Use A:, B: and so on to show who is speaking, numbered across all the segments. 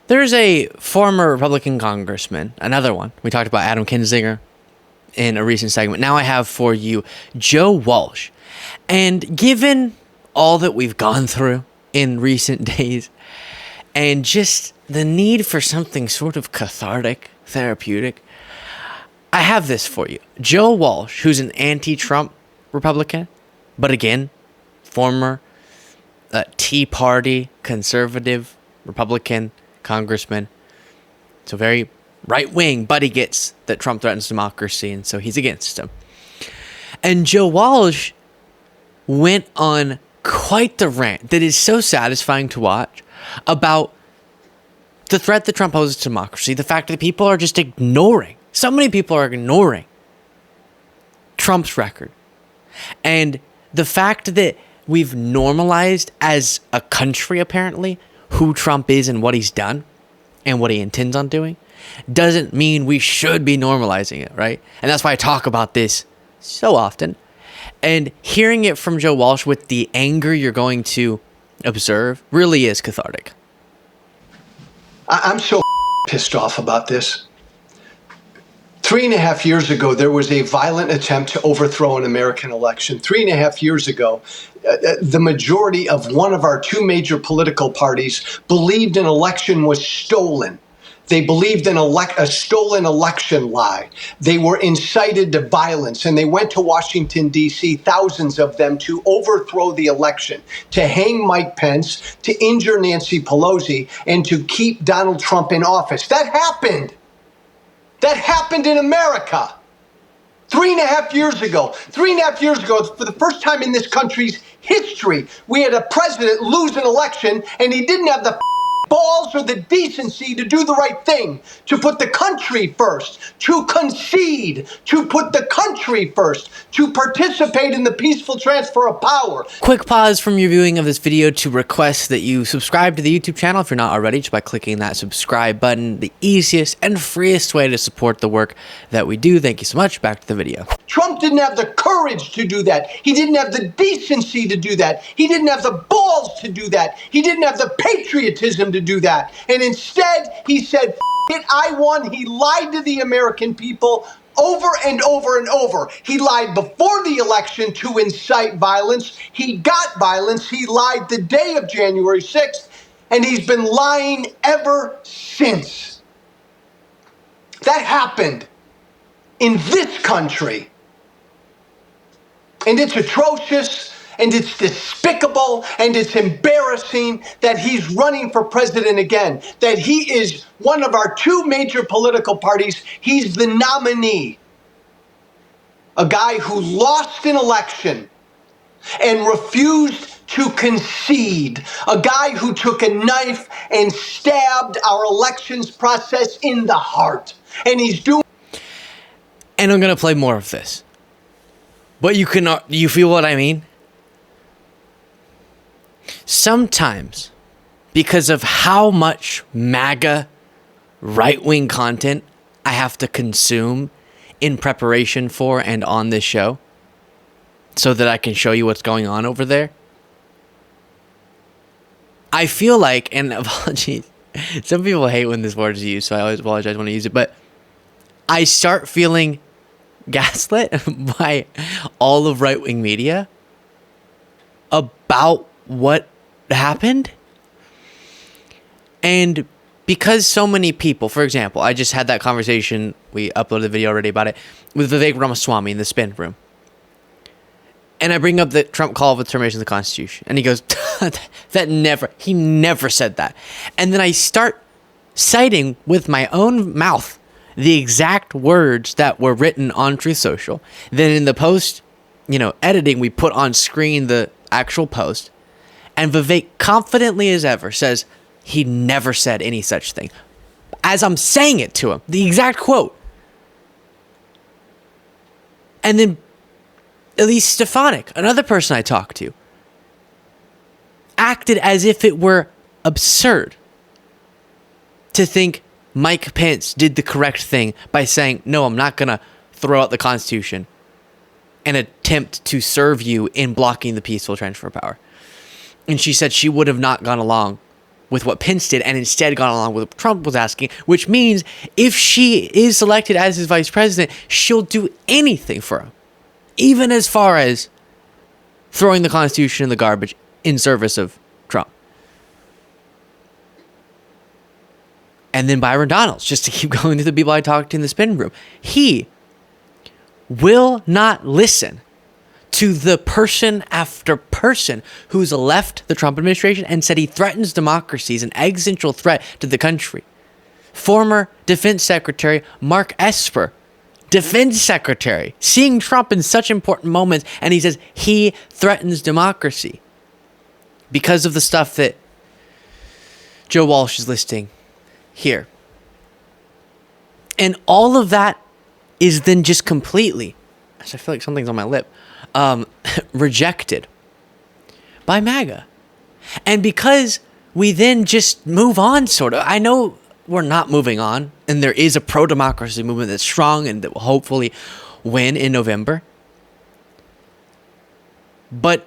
A: There's a former Republican congressman, another one. We talked about Adam Kinzinger in a recent segment. Now I have for you Joe Walsh. And given all that we've gone through in recent days and just the need for something sort of cathartic, therapeutic, I have this for you. Joe Walsh, who's an anti-Trump Republican, but again, former Tea Party conservative Republican congressman. So very right-wing, but he gets that Trump threatens democracy, and so he's against him. And Joe Walsh went on quite the rant that is so satisfying to watch about the threat that Trump poses to democracy, the fact that people are just ignoring, so many people are ignoring Trump's record. And the fact that we've normalized as a country, apparently, who Trump is and what he's done and what he intends on doing doesn't mean we should be normalizing it, right? And that's why I talk about this so often. And hearing it from Joe Walsh with the anger you're going to observe really is cathartic.
B: I'm so pissed off about this. 3.5 years ago, there was a violent attempt to overthrow an American election. 3.5 years ago, the majority of one of our two major political parties believed an election was stolen. They believed in a stolen election lie. They were incited to violence, and they went to Washington, D.C., thousands of them, to overthrow the election, to hang Mike Pence, to injure Nancy Pelosi, and to keep Donald Trump in office. That happened. That happened in America 3.5 years ago. 3.5 years ago, for the first time in this country's history, we had a president lose an election, and he didn't have the balls or the decency to do the right thing, to put the country first, to concede, to put the country first, to participate in the peaceful transfer of power.
A: Quick pause from your viewing of this video to request that you subscribe to the YouTube channel if you're not already, just by clicking that subscribe button, the easiest and freest way to support the work that we do. Thank you so much. Back to the video.
B: Trump didn't have the courage to do that. He didn't have the decency to do that. He didn't have the balls to do that. He didn't have the patriotism to do that. And instead, he said, "F it, I won." He lied to the American people over and over and over. He lied before the election to incite violence. He got violence. He lied the day of January 6th, and he's been lying ever since. That happened in this country. And it's atrocious, and it's despicable, and it's embarrassing that he's running for president again, that he is one of our two major political parties. He's the nominee, a guy who lost an election and refused to concede, a guy who took a knife and stabbed our elections process in the heart. And he's doing...
A: And I'm going to play more of this. But you feel what I mean? Sometimes, because of how much MAGA right-wing content I have to consume in preparation for and on this show, so that I can show you what's going on over there, I feel like, and apologies, some people hate when this word is used, so I always apologize when I use it, but I start feeling gaslit by all of right-wing media about what happened. And because so many people, for example, I just had that conversation, we uploaded the video already about it, with Vivek Ramaswamy in the spin room. And I bring up the Trump call of termination of the Constitution. And he goes, he never said that. And then I start citing with my own mouth the exact words that were written on Truth Social. Then in the post, editing, we put on screen the actual post. And Vivek, confidently as ever, says he never said any such thing. As I'm saying it to him, the exact quote. And then Elise Stefanik, another person I talked to, acted as if it were absurd to think Mike Pence did the correct thing by saying, no, I'm not going to throw out the Constitution and attempt to serve you in blocking the peaceful transfer of power. And she said she would have not gone along with what Pence did and instead gone along with what Trump was asking, which means if she is selected as his vice president, she'll do anything for him, even as far as throwing the Constitution in the garbage in service of Trump. And then Byron Donalds, just to keep going to the people I talked to in the spin room, he will not listen to the person after person who's left the Trump administration and said he threatens democracy, is an existential threat to the country. Former Defense Secretary Mark Esper, Defense Secretary, seeing Trump in such important moments, and he says he threatens democracy because of the stuff that Joe Walsh is listing here. And all of that is then just completely, I feel like something's on my lip, rejected by MAGA. And because we then just move on, sort of, I know we're not moving on, and there is a pro-democracy movement that's strong and that will hopefully win in November. But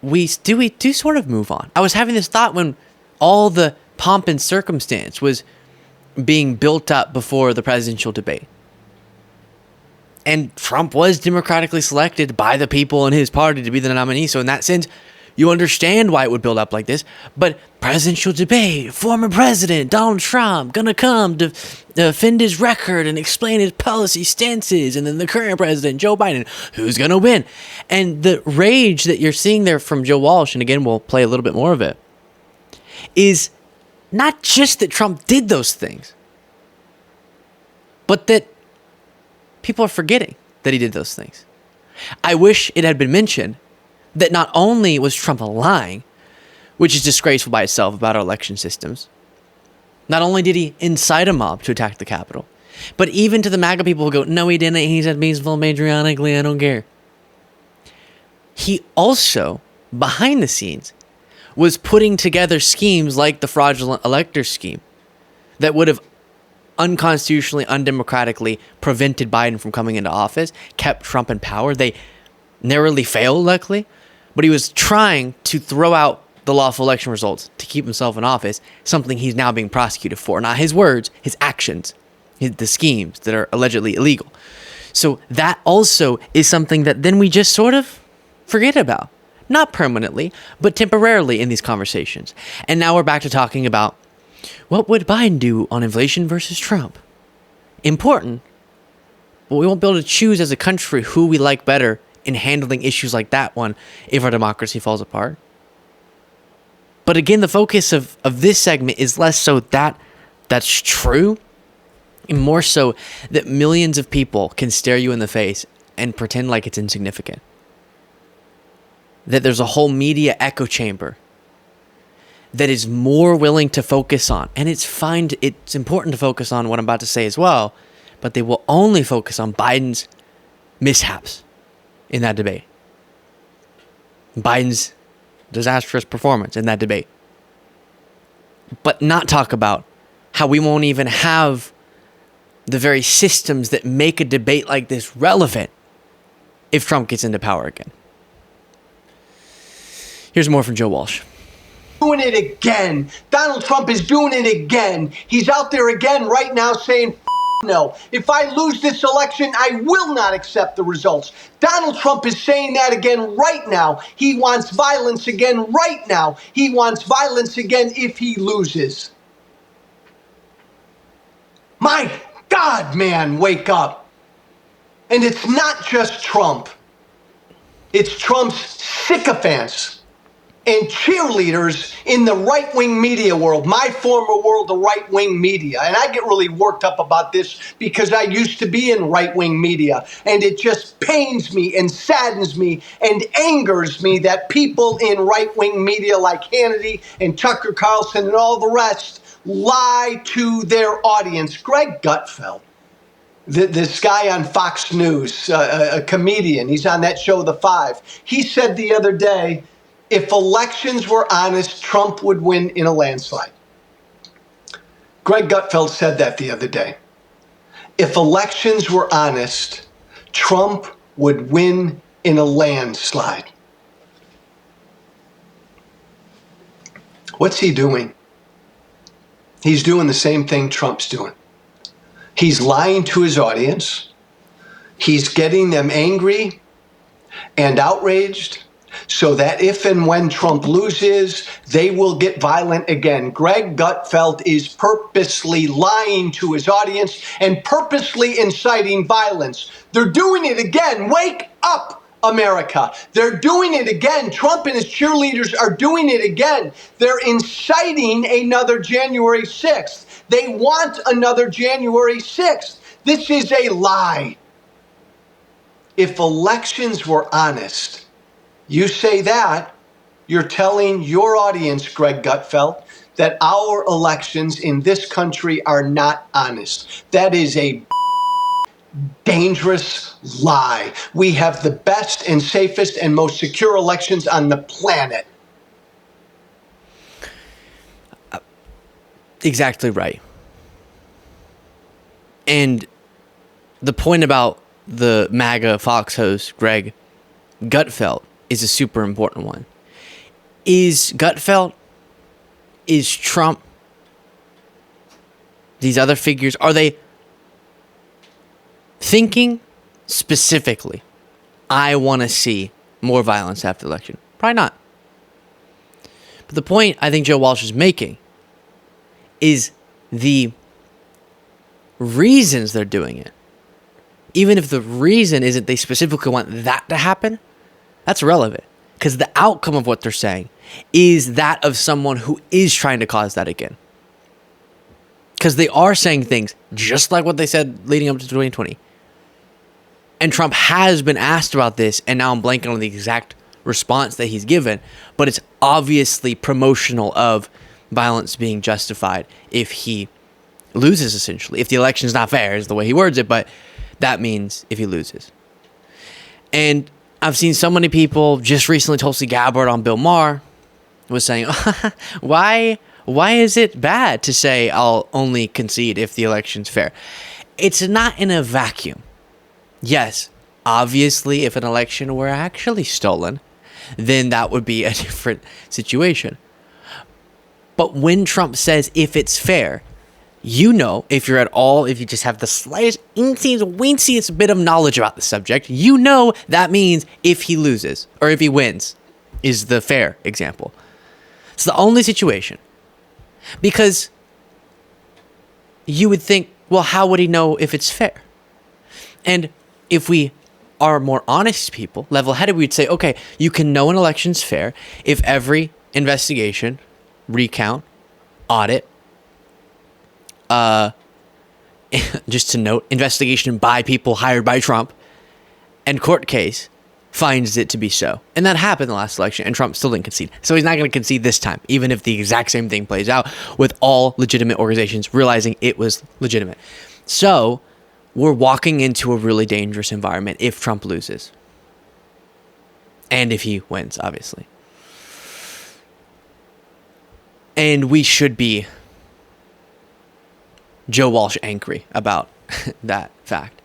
A: we do sort of move on. I was having this thought when all the pomp and circumstance was being built up before the presidential debate. And Trump was democratically selected by the people in his party to be the nominee. So in that sense, you understand why it would build up like this. But presidential debate, former president Donald Trump gonna come to defend his record and explain his policy stances. And then the current president, Joe Biden, who's gonna win? And the rage that you're seeing there from Joe Walsh, and again, we'll play a little bit more of it, is not just that Trump did those things, but that people are forgetting that he did those things. I wish it had been mentioned that not only was Trump lying, which is disgraceful by itself about our election systems, not only did he incite a mob to attack the Capitol, but even to the MAGA people who go, no, he didn't, he said peaceful, patriotically, I don't care. He also, behind the scenes, was putting together schemes like the fraudulent elector scheme that would have unconstitutionally, undemocratically prevented Biden from coming into office, kept Trump in power. They narrowly failed, luckily, but he was trying to throw out the lawful election results to keep himself in office, something he's now being prosecuted for. Not his words, his actions, the schemes that are allegedly illegal. So that also is something that then we just sort of forget about. Not permanently, but temporarily in these conversations. And now we're back to talking about what would Biden do on inflation versus Trump? Important, but we won't be able to choose as a country who we like better in handling issues like that one if our democracy falls apart. But again, the focus of this segment is less so that that's true, and more so that millions of people can stare you in the face and pretend like it's insignificant. That there's a whole media echo chamber that is more willing to focus on, and it's important to focus on what I'm about to say as well, but they will only focus on Biden's mishaps in that debate. Biden's disastrous performance in that debate. But not talk about how we won't even have the very systems that make a debate like this relevant if Trump gets into power again. Here's more from Joe Walsh.
B: Doing it again. Donald Trump is doing it again. He's out there again right now saying, no. If I lose this election, I will not accept the results. Donald Trump is saying that again right now. He wants violence again right now. He wants violence again if he loses. My God, man, wake up. And it's not just Trump. It's Trump's sycophants and cheerleaders in the right-wing media world, my former world of right-wing media. And I get really worked up about this because I used to be in right-wing media. And it just pains me and saddens me and angers me that people in right-wing media like Hannity and Tucker Carlson and all the rest lie to their audience. Greg Gutfeld, this guy on Fox News, a comedian, he's on that show, The Five. He said the other day, if elections were honest, Trump would win in a landslide. Greg Gutfeld said that the other day. If elections were honest, Trump would win in a landslide. What's he doing? He's doing the same thing Trump's doing. He's lying to his audience. He's getting them angry and outraged so that if and when Trump loses, they will get violent again. Greg Gutfeld is purposely lying to his audience and purposely inciting violence. They're doing it again. Wake up, America. They're doing it again. Trump and his cheerleaders are doing it again. They're inciting another January 6th. They want another January 6th. This is a lie. If elections were honest, you say that, you're telling your audience, Greg Gutfeld, that our elections in this country are not honest. That is a dangerous lie. We have the best and safest and most secure elections on the planet.
A: Exactly right. And the point about the MAGA Fox host, Greg Gutfeld, is a super important one. Is Gutfeld, is Trump, these other figures, are they thinking specifically, I want to see more violence after the election? Probably not. But the point I think Joe Walsh is making is the reasons they're doing it. Even if the reason isn't they specifically want that to happen, that's irrelevant. Because the outcome of what they're saying is that of someone who is trying to cause that again. Because they are saying things just like what they said leading up to 2020. And Trump has been asked about this, and now I'm blanking on the exact response that he's given, but it's obviously promotional of violence being justified if he loses, essentially. If the election's not fair, is the way he words it, but that means if he loses. And I've seen so many people, just recently Tulsi Gabbard on Bill Maher was saying, why is it bad to say I'll only concede if the election's fair? It's not in a vacuum. Yes, obviously, if an election were actually stolen, then that would be a different situation. But when Trump says if it's fair, you know, if you just have the slightest, weенsiest bit of knowledge about the subject, you know that means if he loses, or if he wins, is the fair example. It's the only situation. Because you would think, well, how would he know if it's fair? And if we are more honest people, level-headed, we'd say, okay, you can know an election's fair if every investigation, recount, audit, just to note, investigation by people hired by Trump, and court case finds it to be so. And that happened in the last election, and Trump still didn't concede. So he's not going to concede this time, even if the exact same thing plays out with all legitimate organizations realizing it was legitimate. So we're walking into a really dangerous environment if Trump loses. And if he wins, obviously. And we should be Joe Walsh angry about that fact.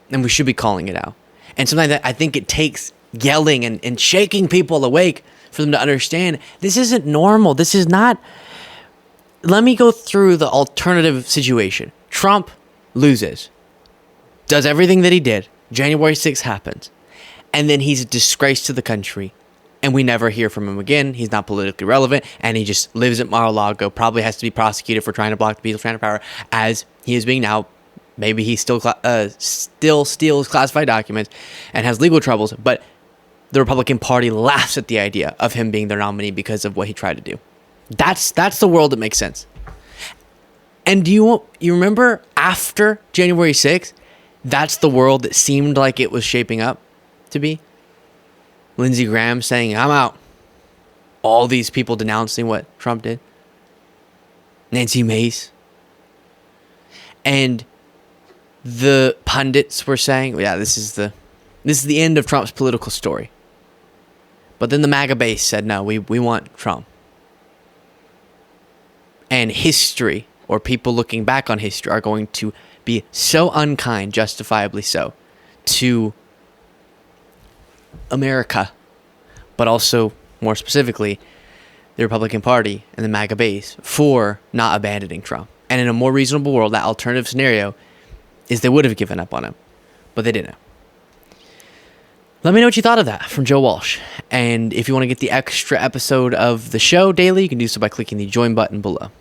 A: And we should be calling it out. And sometimes I think it takes yelling and shaking people awake for them to understand this isn't normal. This is not. Let me go through the alternative situation. Trump loses, does everything that he did. January 6th happens. And then he's a disgrace to the country. And we never hear from him again. He's not politically relevant. And he just lives at Mar-a-Lago. Probably has to be prosecuted for trying to block the people's transfer power as he is being now. Maybe he still steals classified documents and has legal troubles. But the Republican Party laughs at the idea of him being their nominee because of what he tried to do. That's the world that makes sense. And do you remember after January 6th, that's the world that seemed like it was shaping up to be? Lindsey Graham saying, I'm out. All these people denouncing what Trump did. Nancy Mace. And the pundits were saying, yeah, this is the end of Trump's political story. But then the MAGA base said, no, we want Trump. And history, or people looking back on history, are going to be so unkind, justifiably so, to America, but also, more specifically, the Republican Party and the MAGA base for not abandoning Trump. And in a more reasonable world, that alternative scenario is they would have given up on him, but they didn't. Let me know what you thought of that from Joe Walsh. And if you want to get the extra episode of the show daily, you can do so by clicking the join button below.